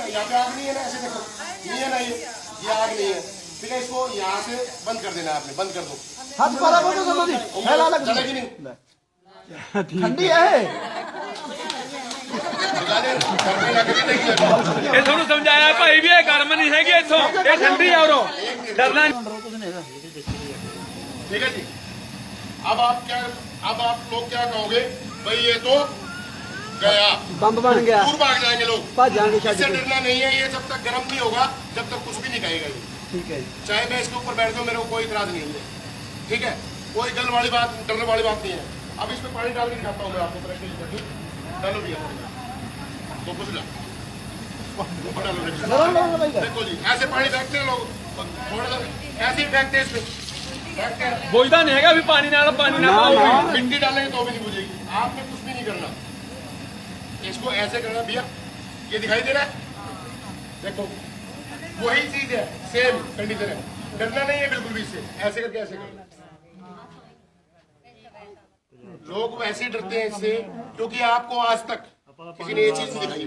यहाँ पे आग नहीं है ना, ऐसे देखो नहीं है ना, ये आग नहीं है, ठीक है। इसको यहाँ से बंद कर देना, आपने बंद कर दो। ਹੱਥ ਪਾਲਾ ਬੋਲੋ ਸਭੋ ਦੀ ਹੈਲਾ ਲੱਗ चलेगी नहीं, ਠੰਡੀ ਹੈ निकाले, करने लग गई, नहीं लगा। ਇਹ ਤੁਹਾਨੂੰ ਸਮਝਾਇਆ ਭਾਈ ਵੀ ਇਹ ਗਰਮ ਨਹੀਂ ਹੈਗੀ ਇੱਥੋਂ, ਇਹ ਠੰਡੀ ਆ ਉਰੋਂ, ਡਰਨਾ ठीक है जी। अब आप लोग क्या कहोगे भाई, ये तो गया, ਬੰਬ ਬਣ ਗਿਆ दूर भाग जाएंगे लोग, ਭਾਜਾਂਗੇ ਛੱਡ इससे ਕੇ डरना नहीं है। ये जब तक गर्म नहीं होगा, जब तक कुछ भी नहीं खाएगा ये, ਠੀਕ है जी चाहे मैं इसके ऊपर बैठ जाऊँ, मेरे को कोई इतराज नहीं है, ठीक है। कोई गल वाली बात, डरने वाली बात नहीं है। अब इसमें पानी डाल के दिखाता हूँ मैं आपको, डालो भैया तो कुछ ला, ऊपर डालो भैया। ਲੜੋ ਭਾਈ देखो जी, ऐसे पानी फेंकते हैं लोग, थोड़ा सा ऐसे ही फेंकते हैं, इसमें फेंकते हैं, ਬੁਝਦਾ ਨਹੀਂ ਹੈਗਾ ਵੀ ਪਾਣੀ ਨਾਲ ਪਾਓਗੇ। मिट्टी डालेंगे तो भी नहीं बुझेगी। आपने कुछ भी नहीं करना, इसको ऐसे करना भैया, ये दिखाई दे रहा है, देखो वही चीज है, सेम कंडीशन है, डरना नहीं है बिल्कुल भी इससे। ऐसे करके ऐसे करना, लोग वैसे डरते हैं इससे क्योंकि आपको आज तक किसी ने ये चीज नहीं दिखाई।